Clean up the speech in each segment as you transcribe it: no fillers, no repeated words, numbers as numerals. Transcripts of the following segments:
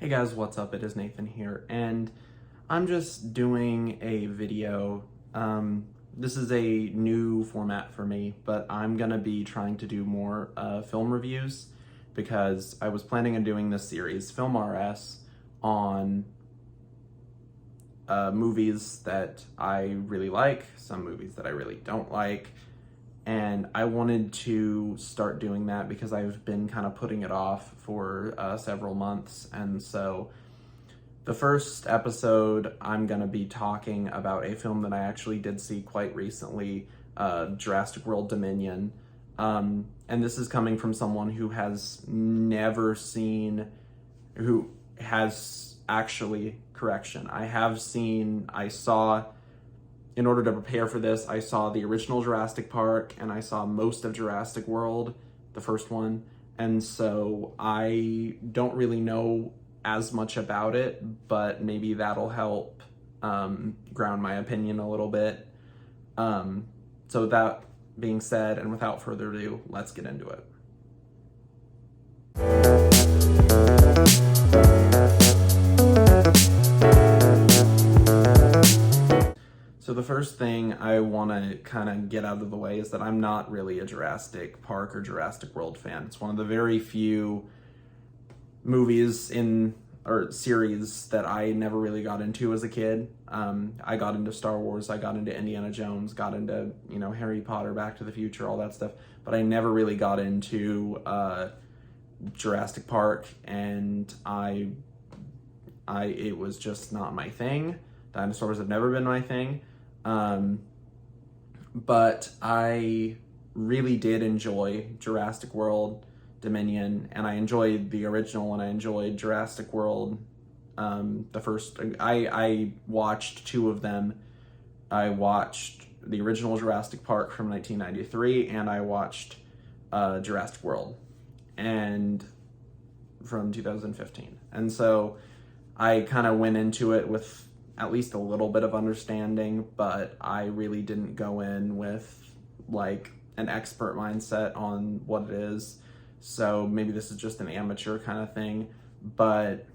Hey guys, what's up? It is Nathan here, and I'm just doing a video. This is a new format for me, but I'm gonna be trying to do more film reviews because I was planning on doing this series, Film RS, on movies that I really like, some movies that I really don't like, and I wanted to start doing that because I've been kind of putting it off for several months, and so the first episode, I'm going to be talking about a film that I actually did see quite recently, Jurassic World Dominion. And this is coming from someone who has never seen, who has actually, correction, in order to prepare for this, I saw the original Jurassic Park and I saw most of Jurassic World, the first one. And so I don't really know as much about it, but maybe that'll help ground my opinion a little bit. So that being said, and without further ado, let's get into it. So the first thing I want to kind of get out of the way is that I'm not really a Jurassic Park or Jurassic World fan. It's one of the very few movies or series that I never really got into as a kid. I got into Star Wars, I got into Indiana Jones, got into, Harry Potter, Back to the Future, all that stuff, but I never really got into Jurassic Park, and it was just not my thing. Dinosaurs have never been my thing. But I really did enjoy Jurassic World Dominion, and I enjoyed the original, and I enjoyed Jurassic World, the first. I watched two of them. I watched the original Jurassic Park from 1993, and I watched Jurassic World and from 2015. And so I kind of went into it with at least a little bit of understanding, but I really didn't go in with like an expert mindset on what it is. So maybe this is just an amateur kind of thing, but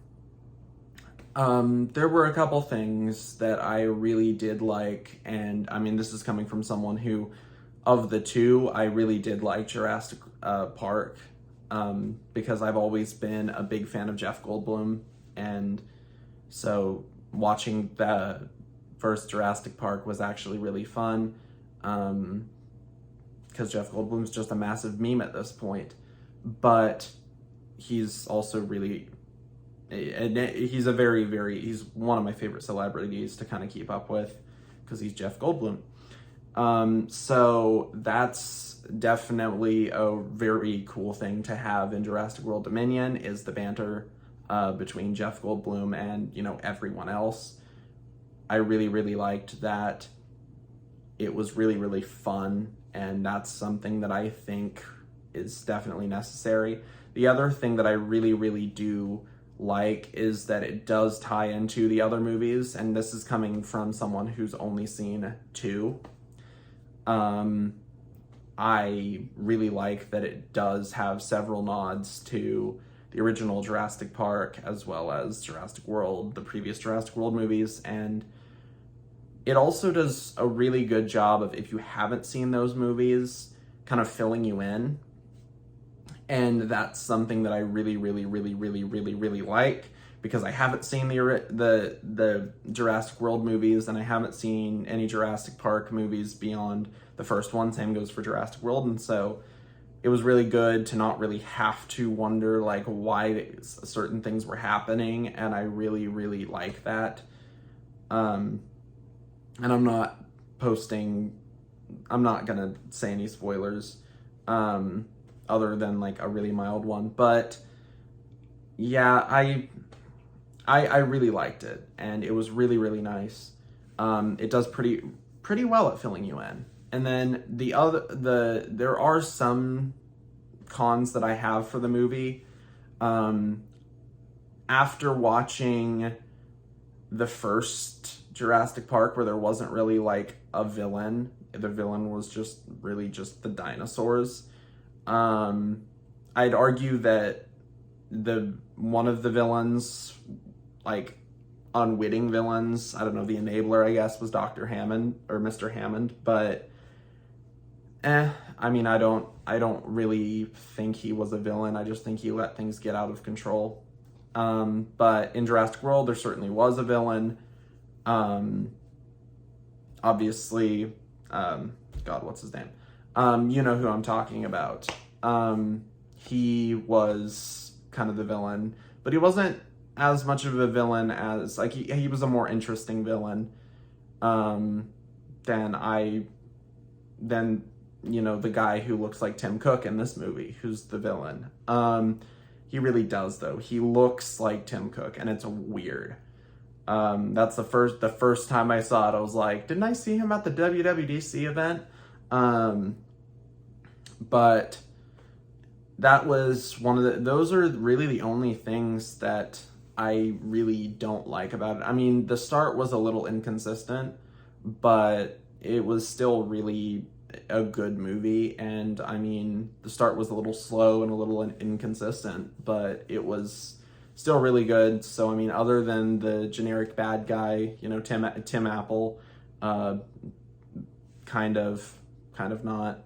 there were a couple things that I really did like, and I mean, this is coming from someone who, of the two, I really did like Jurassic Park, because I've always been a big fan of Jeff Goldblum, and so watching the first Jurassic Park was actually really fun, because Jeff Goldblum's just a massive meme at this point. But he's also really, he's one of my favorite celebrities to kind of keep up with, because he's Jeff Goldblum. So that's definitely a very cool thing to have in Jurassic World Dominion, is the banter between Jeff Goldblum and, everyone else. I really, really liked that. It was really, really fun, and that's something that I think is definitely necessary. The other thing that I really, really do like is that it does tie into the other movies, and this is coming from someone who's only seen two. I really like that it does have several nods to the original Jurassic Park, as well as Jurassic World, the previous Jurassic World movies, and it also does a really good job of, if you haven't seen those movies, kind of filling you in. And that's something that I really, really, really, really, really, really like, because I haven't seen the Jurassic World movies, and I haven't seen any Jurassic Park movies beyond the first one. Same goes for Jurassic World, and so it was really good to not really have to wonder like why certain things were happening, and I really, really like that. And I'm not gonna say any spoilers, other than like a really mild one, but yeah, I really liked it, and it was really, really nice. It does pretty well at filling you in. And then there are some cons that I have for the movie. After watching the first Jurassic Park, where there wasn't really like a villain, the villain was just really just the dinosaurs. I'd argue that the one of the villains, like unwitting villains, I don't know, the enabler, I guess, was Dr. Hammond or Mr. Hammond, but I mean, I don't really think he was a villain. I just think he let things get out of control. But in Jurassic World, there certainly was a villain. Obviously, God, what's his name? You know who I'm talking about. He was kind of the villain, but he wasn't as much of a villain as, like, he was a more interesting villain, than you know, the guy who looks like Tim Cook in this movie, who's the villain. He really does, though. He looks like Tim Cook, and it's weird. That's the first time I saw it, I was like, didn't I see him at the WWDC event? But that was those are really the only things that I really don't like about it. I mean, the start was a little inconsistent, but it was still really a good movie. And I mean, the start was a little slow and a little inconsistent, but it was still really good. So I mean, other than the generic bad guy, you know, Tim Apple, kind of not.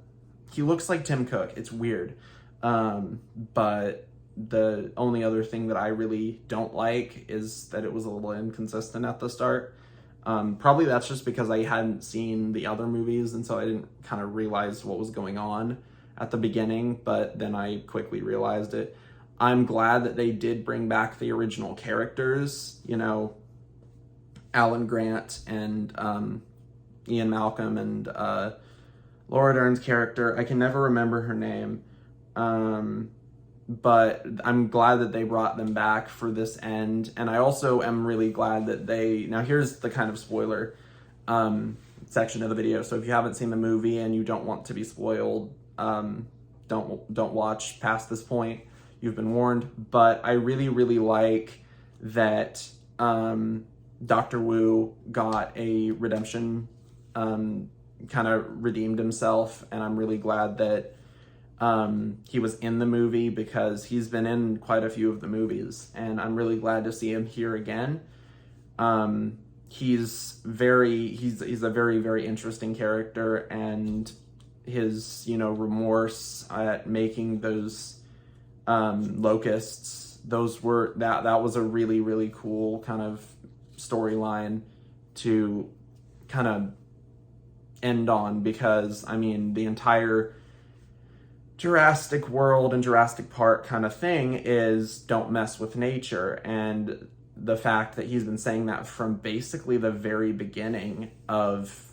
He looks like Tim Cook. It's weird. But the only other thing that I really don't like is that it was a little inconsistent at the start. Probably that's just because I hadn't seen the other movies, and so I didn't kind of realize what was going on at the beginning, but then I quickly realized it. I'm glad that they did bring back the original characters, you know, Alan Grant and Ian Malcolm and Laura Dern's character. I can never remember her name. But I'm glad that they brought them back for this end. And I also am really glad that now here's the kind of spoiler section of the video. So if you haven't seen the movie and you don't want to be spoiled, don't watch past this point. You've been warned. But I really, really like that Dr. Wu got a redemption, kind of redeemed himself. And I'm really glad that he was in the movie, because he's been in quite a few of the movies, and I'm really glad to see him here again. He's a very, very interesting character, and his, you know, remorse at making those locusts, that was a really, really cool kind of storyline to kind of end on, because I mean, the entire Jurassic World and Jurassic Park kind of thing is don't mess with nature, and the fact that he's been saying that from basically the very beginning of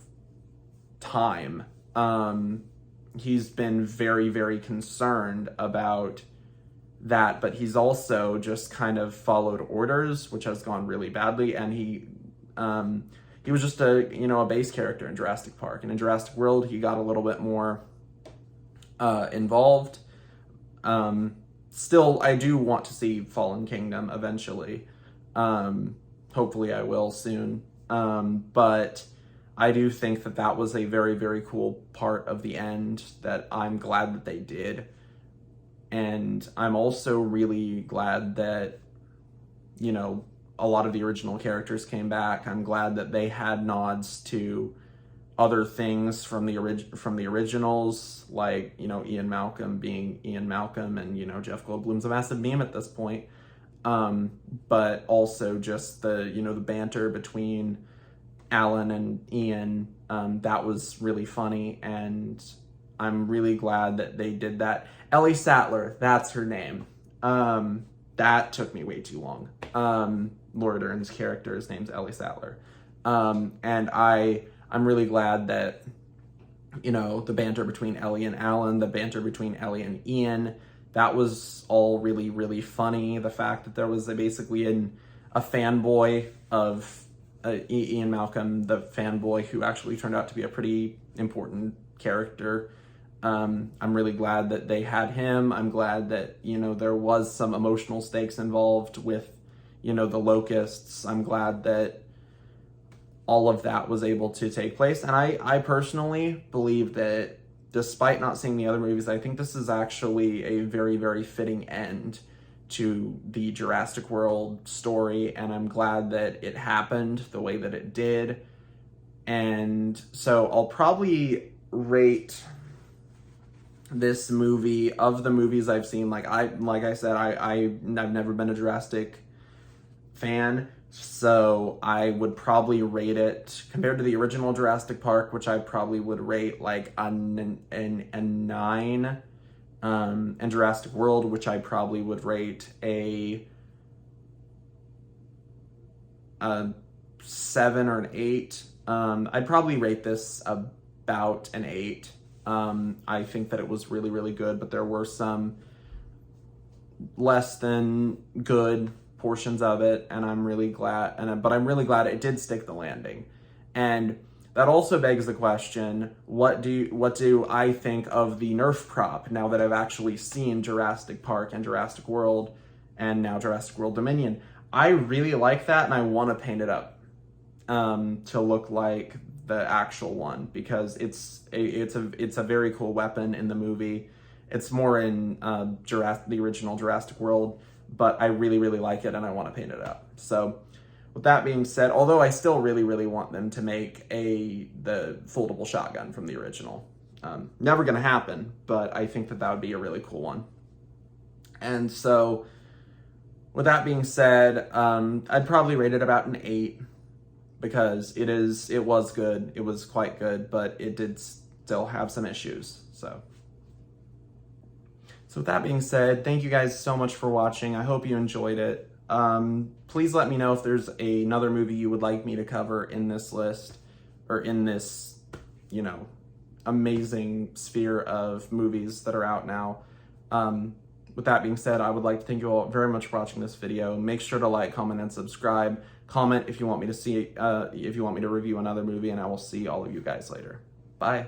time, he's been very, very concerned about that, but he's also just kind of followed orders, which has gone really badly, and he was just a base character in Jurassic Park, and in Jurassic World he got a little bit more involved. Still, I do want to see Fallen Kingdom eventually. Hopefully I will soon. But I do think that was a very, very cool part of the end that I'm glad that they did. And I'm also really glad that, you know, a lot of the original characters came back. I'm glad that they had nods to other things from the originals, like, you know, Ian Malcolm being Ian Malcolm, and, you know, Jeff Goldblum's a massive meme at this point. But also just the banter between Alan and Ian, that was really funny, and I'm really glad that they did that. Ellie Sattler, that's her name. That took me way too long. Laura Dern's character's name's Ellie Sattler. And I'm really glad that, you know, the banter between Ellie and Alan, the banter between Ellie and Ian, that was all really, really funny. The fact that there was basically a fanboy of Ian Malcolm, the fanboy who actually turned out to be a pretty important character. I'm really glad that they had him. I'm glad that, you know, there was some emotional stakes involved with, you know, the locusts. I'm glad that all of that was able to take place. And I personally believe that, despite not seeing the other movies, I think this is actually a very, very fitting end to the Jurassic World story, and I'm glad that it happened the way that it did. And so I'll probably rate this movie, of the movies I've seen, like I said, I've never been a Jurassic fan, so I would probably rate it, compared to the original Jurassic Park, which I probably would rate like a 9, and Jurassic World, which I probably would rate a 7 or an 8. I'd probably rate this about an 8. I think that it was really, really good, but there were some less than good portions of it, and I'm really glad. But I'm really glad it did stick the landing, and that also begs the question: what do I think of the Nerf prop now that I've actually seen Jurassic Park and Jurassic World, and now Jurassic World Dominion? I really like that, and I want to paint it up to look like the actual one, because it's a very cool weapon in the movie. It's more in the original Jurassic World, but I really, really like it, and I want to paint it up. So with that being said, although I still really, really want them to make the foldable shotgun from the original. Never going to happen, but I think that would be a really cool one. And so with that being said, I'd probably rate it about an 8, because it was good. It was quite good, but it did still have some issues. So with that being said, thank you guys so much for watching. I hope you enjoyed it. Please let me know if there's another movie you would like me to cover in this list, or in this, amazing sphere of movies that are out now. With that being said, I would like to thank you all very much for watching this video. Make sure to like, comment, and subscribe. Comment if you want me to review another movie, and I will see all of you guys later. Bye.